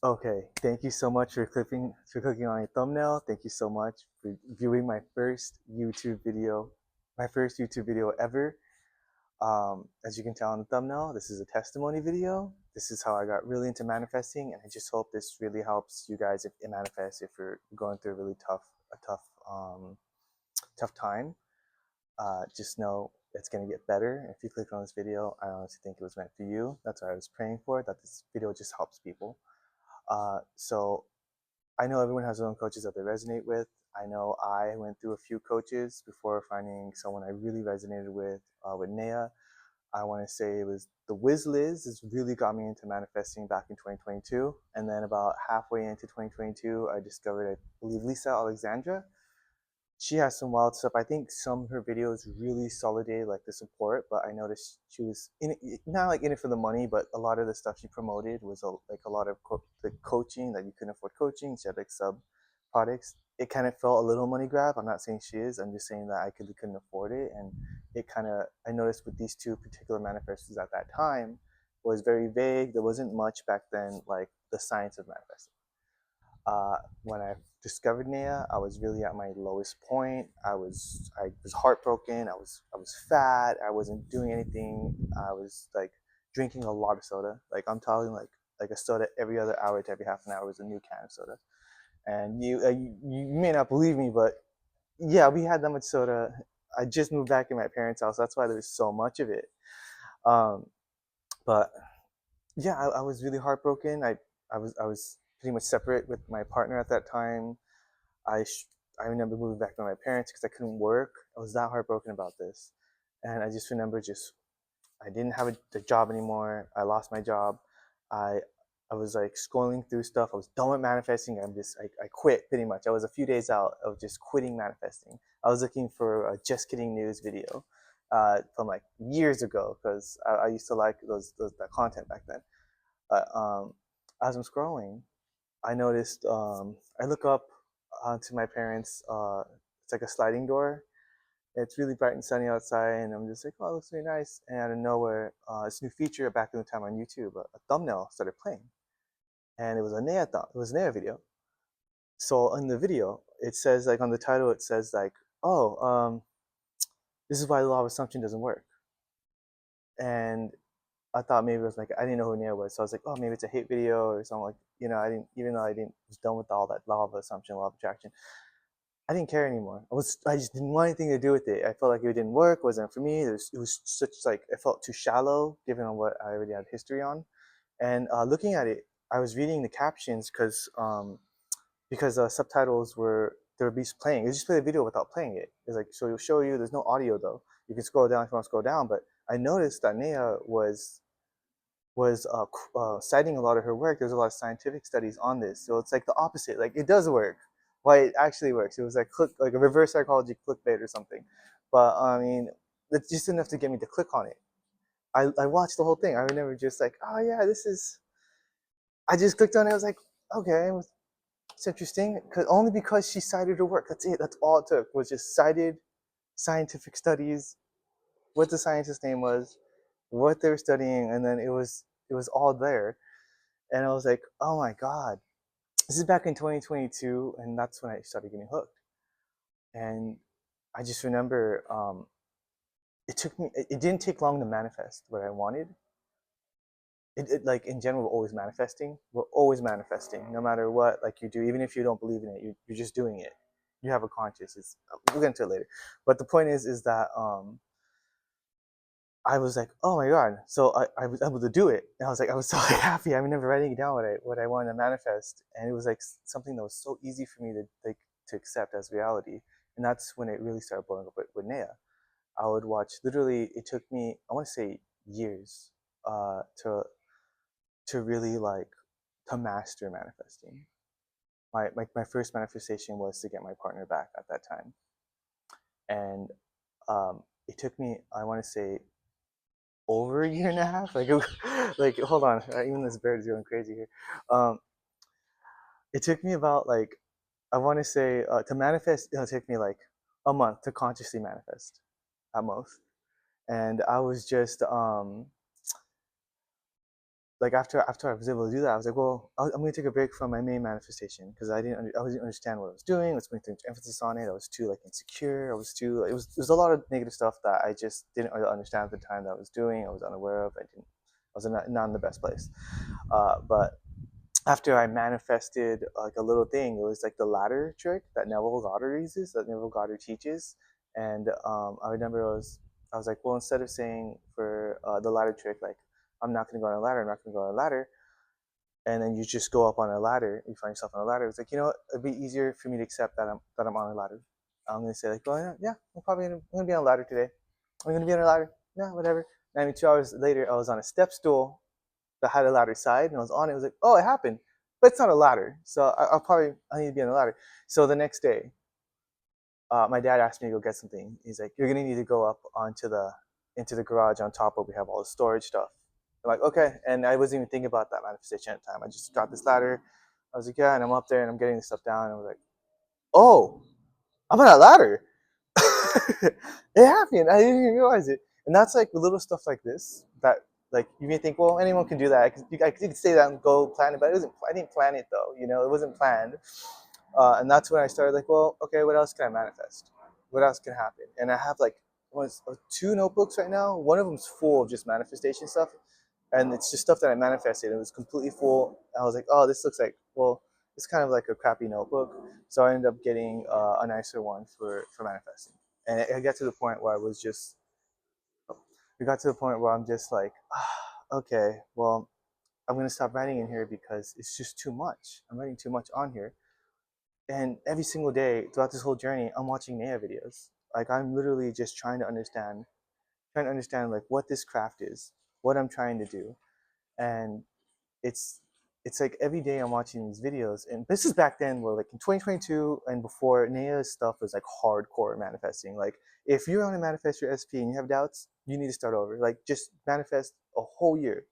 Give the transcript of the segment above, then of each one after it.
Okay, thank you so much for clicking on a thumbnail. Thank you so much for viewing my first YouTube video ever. As you can tell on the thumbnail, this is a testimony video. This is how I got really into manifesting, and I just hope this really helps you guys if it manifests if you're going through a really tough time. Just know it's gonna get better. If you click on this video, I honestly think it was meant for you. That's what I was praying for. That this video just helps people. So I know everyone has their own coaches that they resonate with. I know I went through a few coaches before finding someone I really resonated with Naya. I want to say it was the Wiz Liz has really got me into manifesting back in 2022. And then about halfway into 2022, I discovered, I believe, Lisa Alexandra. She has some wild stuff. I think some of her videos really solidated like the support, but I noticed she was in it, not like in it for the money, but a lot of the stuff she promoted was like a lot of the coaching that you couldn't afford coaching. She had like sub products. It kind of felt a little money grab. I'm not saying she is. I'm just saying that couldn't afford it, and it kind of I noticed with these two particular manifestors at that time was very vague. There wasn't much back then like the science of manifesting. When I discovered Nia, I was really at my lowest point. I was heartbroken. I was fat. I wasn't doing anything. I was like drinking a lot of soda. Like I'm talking like a soda every other hour to every half an hour was a new can of soda. And you may not believe me, but yeah, we had that much soda. I just moved back in my parents' house. That's why there's so much of it. Um, but yeah, I was really heartbroken. I was pretty much separate with my partner at that time. I sh- I remember moving back to my parents because I couldn't work. I was that heartbroken about this, and I just remember just I didn't have the job anymore. I lost my job. I I was like scrolling through stuff. I was done with manifesting. I quit pretty much. I was a few days out of just quitting manifesting. I was looking for a Just Kidding News video from like years ago because I used to like those that content back then. But as I'm scrolling, I noticed I look up onto my parents. It's like a sliding door. It's really bright and sunny outside, and I'm just like, oh, it looks really nice. And out of nowhere, this new feature back in the time on YouTube, a thumbnail started playing, and it was a it was a Naya video. So in the video, it says like on the title, it says like, oh, this is why the law of assumption doesn't work. And I thought maybe it was like I didn't know who Naya was, so I was like, oh, maybe it's a hate video or something like I didn't even though I didn't was done with all that law of assumption, law of attraction. I didn't care anymore. I just didn't want anything to do with it. I felt like it didn't work, wasn't for me. It was such like it felt too shallow given on what I already had history on. And looking at it, I was reading the captions because subtitles were there would be playing. It just play the video without playing it. It's like so it'll show you. There's no audio though. You can scroll down if you want to scroll down. But I noticed that Naya was citing a lot of her work. There's a lot of scientific studies on this, so it's like the opposite. Like it does work. Why it actually works. It was like like a reverse psychology clickbait or something. But I mean, it's just enough to get me to click on it. I watched the whole thing. I remember just like, oh yeah, this is. I just clicked on it. I was like, okay, it's interesting. Only because she cited her work. That's it. That's all it took was just cited scientific studies, what the scientist's name was, what they were studying, and then it was all there. And I was like, oh my god, this is back in 2022, and that's when I started getting hooked. And I just remember it didn't take long to manifest what I wanted. Like in general, we're always manifesting. We're always manifesting, no matter what like you do, even if you don't believe in it, you're just doing it. You have a conscious. We'll get into it later. But the point is that I was like, oh my god! So I was able to do it, and I was so happy. I remember writing down what I wanted to manifest, and it was like something that was so easy for me to to accept as reality. And that's when it really started blowing up with Naya. I would watch. Literally, it took me I want to say years uh, to really like to master manifesting. My first manifestation was to get my partner back at that time, and it took me I want to say over a year and a half. Like hold on, even this bird is going crazy here. Um, it took me about like I want to say to manifest. It'll take me like a month to consciously manifest at most. And I was just like after I was able to do that, I was like, well, I'm going to take a break from my main manifestation because I didn't understand what I was doing. I was putting too much emphasis on it. I was too like insecure. I was too it was a lot of negative stuff that I just didn't really understand at the time that I was doing. I was unaware of. I was not in the best place. But after I manifested like a little thing, it was like the ladder trick that Neville Goddard uses, that Neville Goddard teaches. And I remember I was like, well, instead of saying for the ladder trick, like I'm not going to go on a ladder, I'm not going to go on a ladder, and then you just go up on a ladder, you find yourself on a ladder. It's like, you know what, it'd be easier for me to accept that I'm on a ladder. I'm going to say like, well, yeah, I'm going to be on a ladder today. I'm going to be on a ladder. Yeah, whatever. And I mean, 2 hours later, I was on a step stool that had a ladder side, and I was on it. It was like, oh, it happened, but it's not a ladder, so I need to be on a ladder. So the next day, my dad asked me to go get something. He's like, you're gonna need to go up onto the into the garage on top where we have all the storage stuff. I'm like, okay, and I wasn't even thinking about that manifestation at the time. I just got this ladder. I was like, yeah, and I'm up there and I'm getting this stuff down. And I was like, oh, I'm on a ladder. It happened. I didn't even realize it. And that's like little stuff like this that like you may think, well, anyone can do that. I could say that and go plan it, but it wasn't. I didn't plan it though. You know, it wasn't planned. And that's when I started like, well, okay, what else can I manifest? What else can happen? And I have like two notebooks right now. One of them's full of just manifestation stuff, and it's just stuff that I manifested. It was completely full. I was like, oh, this looks like, well, it's kind of like a crappy notebook. So I ended up getting a nicer one for manifesting. And it got to the point where I was just, it got to the point where I'm just like, okay, well, I'm gonna stop writing in here because it's just too much. I'm writing too much on here. And every single day throughout this whole journey, I'm watching Naya videos. Like I'm literally just trying to understand like what this craft is, what I'm trying to do, and it's it's like every day I'm watching these videos, and this is back then where like in 2022 and before, Naya's stuff was like hardcore manifesting. Like if you want to manifest your SP and you have doubts, you need to start over. Like just manifest a whole year,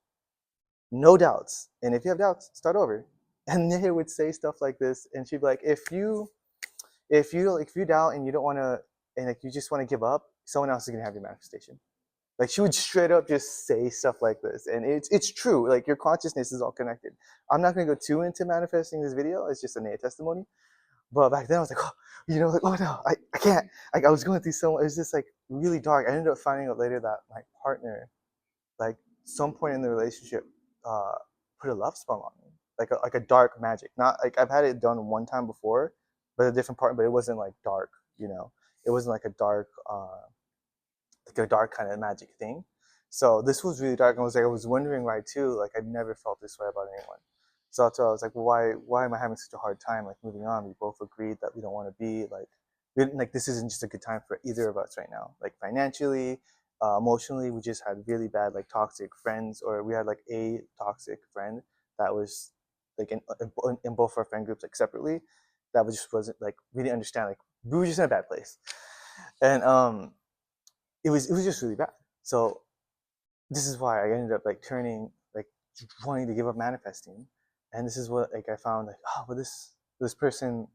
no doubts, and if you have doubts, start over. And Naya would say stuff like this, and she'd be like, if you doubt and you don't want to, and like you just want to give up, someone else is gonna have your manifestation. Like she would straight up just say stuff like this, and it's true. Like your consciousness is all connected. I'm not gonna go too into manifesting this video. It's just a Naya testimony. But back then I was like, oh, you know, like oh no, I can't. Like I was going through so much. It was just like really dark. I ended up finding out later that my partner, like some point in the relationship, uh, put a love spell on me, like a dark magic. Not like I've had it done one time before, but a different partner. But it wasn't like dark. You know, it wasn't like a dark kind of magic thing. So this was really dark, and I was wondering why too. Like I'd never felt this way about anyone. So that's why I was like, well, why am I having such a hard time like moving on? We both agreed that we don't want to be like like this isn't just a good time for either of us right now. Like financially, emotionally, we just had really bad like toxic friends, or we had like a toxic friend that was like in both our friend groups like separately. That was just wasn't like we didn't understand. Like we were just in a bad place, and it was just really bad. So this is why I ended up like turning like wanting to give up manifesting, and this is what like I found like oh well this person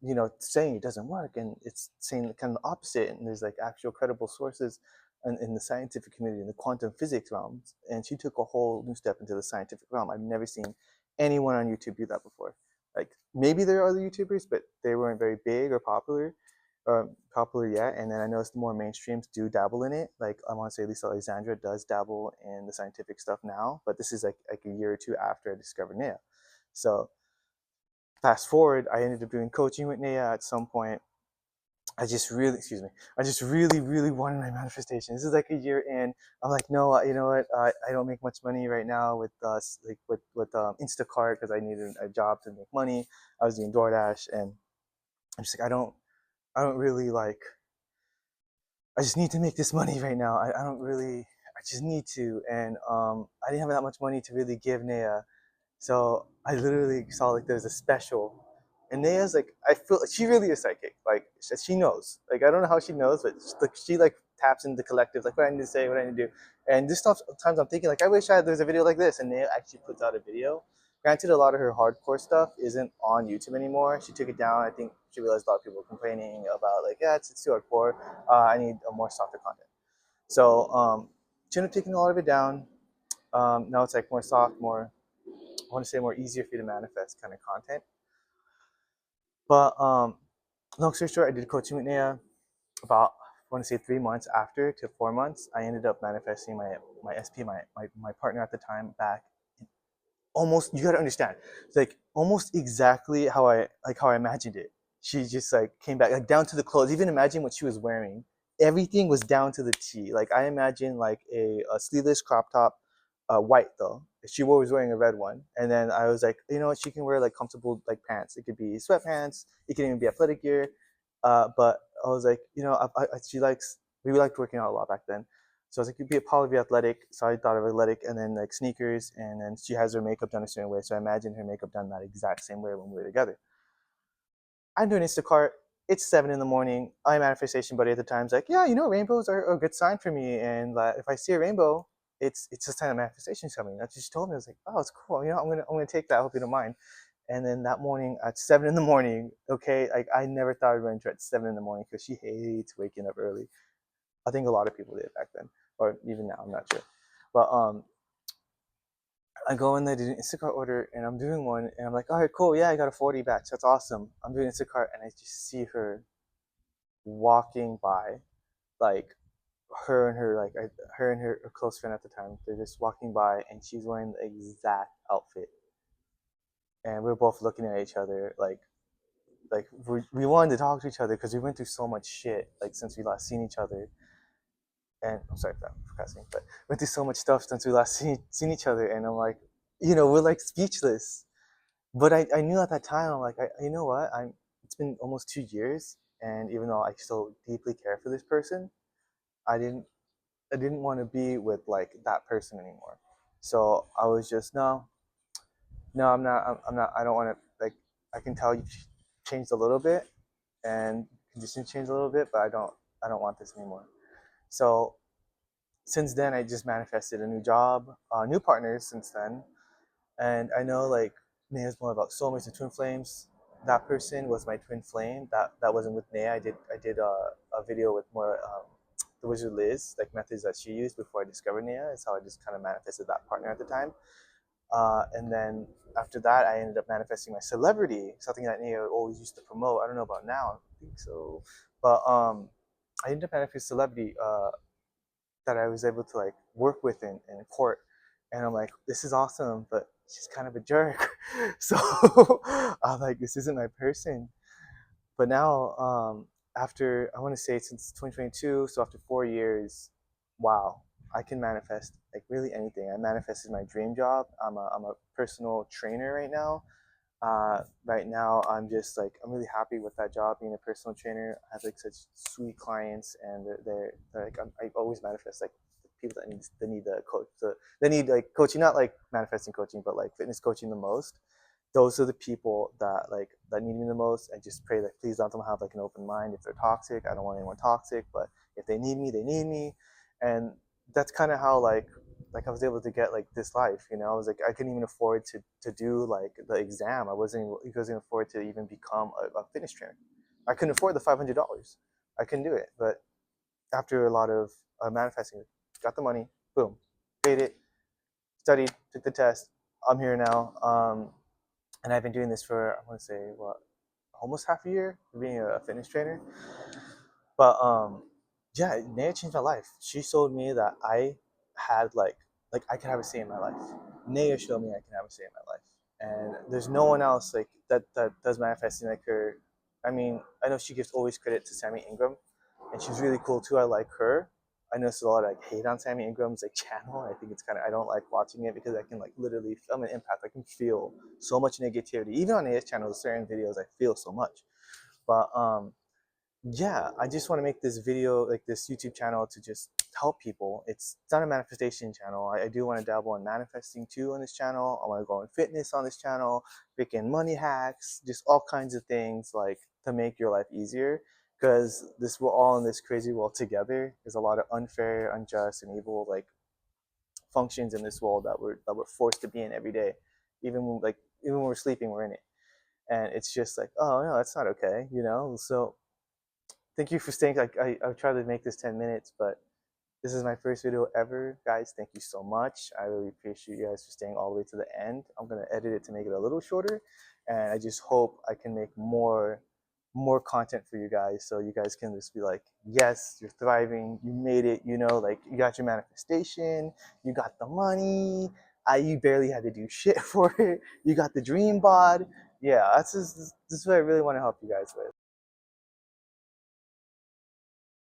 you know saying it doesn't work, and it's saying kind of the opposite, and there's like actual credible sources in the scientific community in the quantum physics realms, and she took a whole new step into the scientific realm. I've never seen anyone on YouTube do that before. Like maybe there are other YouTubers, but they weren't very big or popular yet. And then I noticed more mainstreams do dabble in it. Like I want to say Lisa Alexandra does dabble in the scientific stuff now, but this is like a year or two after I discovered Naya. So fast forward, I ended up doing coaching with Naya at some point. I just really wanted my manifestation. This is like a year in. I'm like, no, you know what? I don't make much money right now with like with Instacart because I needed a job to make money. I was doing DoorDash, and I'm just like, I don't really like I just need to make this money right now. I don't really, I just need to. And I didn't have that much money to really give Naya. So I literally saw like there's a special. And Naya's like, I feel she really is psychic. Like she knows. Like I don't know how she knows, but she like taps into the collective, like what I need to say, what I need to do. And this times I'm thinking like, I wish there's a video like this. And Naya actually puts out a video. Granted, a lot of her hardcore stuff isn't on YouTube anymore. She took it down. I think she realized a lot of people were complaining about like, yeah, it's too hardcore. I need a more softer content. So she ended up taking a lot of it down. Now it's like more soft, more, I want to say more easier for you to manifest kind of content. But long story short, I did coaching with Naya about, I want to say 3 months after to 4 months. I ended up manifesting my SP, my partner at the time, back almost, you got to understand, it's like almost exactly how I imagined it. She just like came back like down to the clothes. Even imagine what she was wearing. Everything was down to the T. Like I imagine like a sleeveless crop top, white though. She was wearing a red one, and then I was like, you know what, she can wear like comfortable like pants. It could be sweatpants. It can even be athletic gear. But I was like, you know, she likes, we liked working out a lot back then. So I was like, you'd be probably be athletic. So I thought of athletic, and then like sneakers, and then she has her makeup done a certain way. So I imagine her makeup done that exact same way when we were together. I'm doing Instacart. It's 7 in the morning. I'm manifestation buddy at the time's like, yeah, you know, rainbows are a good sign for me, and if I see a rainbow, it's a sign of manifestation coming. That's what she told me. I was like, oh, it's cool. You know, I'm gonna take that. I hope you don't mind. And then that morning at 7 in the morning, okay, like I never thought I'd run into her at 7 in the morning because she hates waking up early. I think a lot of people did back then, or even now. I'm not sure. But I go in there to do an Instacart order, and I'm doing one, and I'm like, all right, cool, yeah, I got a 40 batch. That's awesome. I'm doing Instacart, and I just see her walking by, like her and her close friend at the time. They're just walking by, and she's wearing the exact outfit, and we're both looking at each other, like we wanted to talk to each other because we went through so much shit like since we last seen each other. And I'm sorry for procrastinating, but went through so much stuff since we last seen each other, and I'm like, you know, we're like speechless. But I knew at that time, I'm like, you know what, it's been almost 2 years, and even though I still deeply care for this person, I didn't I didn't want to be with like that person anymore. So I was just, no, no, I'm not, I don't want to, like, I can tell you changed a little bit, and conditions changed a little bit, but I don't want this anymore. So since then, I just manifested a new job, new partners since then. And I know like Nea's more about soulmates and twin flames. That person was my twin flame. That wasn't with Nea. I did a video with more the wizard Liz, like methods that she used before I discovered Nea. Is how I just kind of manifested that partner at the time. And then after that, I ended up manifesting my celebrity, something that Nea always used to promote. I don't know about now. I think so, but I ended up manifesting celebrity, that I was able to like work with in court. And I'm like, this is awesome, but she's kind of a jerk. So I'm like, this isn't my person. But now, after, I want to say since 2022, so after 4 years, wow, I can manifest like really anything. I manifested my dream job. I'm a personal trainer right now. Right now, I'm just like, I'm really happy with that job, being a personal trainer. I have like such sweet clients, and they're like, I always manifest like people that need the coach. So they need like coaching, not like manifesting coaching, but like fitness coaching the most. Those are the people that need me the most. I just pray that please let them have like an open mind. If they're toxic, I don't want anyone toxic, but if they need me, they need me. And that's kind of how like I was able to get like this life, you know. I was like, I couldn't even afford to do like the exam. I wasn't afford to even become a fitness trainer. I couldn't afford the $500. I couldn't do it. But after a lot of manifesting, got the money, boom, paid it, studied, took the test. I'm here now, and I've been doing this for, I want to say what, almost half a year, being a fitness trainer. But yeah, Naya changed my life. She showed me that I had like I could have a say in my life. Naya showed me I can have a say in my life, and there's no one else like that does manifesting like her. I mean, I know she gives always credit to Sammy Ingram, and she's really cool too. I like her. I know there's a lot of like hate on Sammy Ingram's like channel. I think it's kind of, I don't like watching it because I can like literally feel an impact. I can feel so much negativity. Even on Naya's channel, certain videos I feel so much. But yeah, I just want to make this video, like this YouTube channel, to just help people. It's not a manifestation channel. I do want to dabble in manifesting too on this channel. I want to go in fitness on this channel, freaking money hacks, just all kinds of things like to make your life easier. Because we're all in this crazy world together. There's a lot of unfair, unjust, and evil like functions in this world that we're forced to be in every day. Even when we're sleeping, we're in it, and it's just like, oh no, that's not okay, you know. So thank you for staying. I've tried to make this 10 minutes, but This is my first video ever, guys. Thank you so much. I really appreciate you guys for staying all the way to the end. I'm gonna edit it to make it a little shorter, and I just hope I can make more content for you guys, so you guys can just be like, yes, you're thriving, you made it, you know, like you got your manifestation, you got the money, you barely had to do shit for it, you got the dream bod. Yeah, this is what I really want to help you guys with.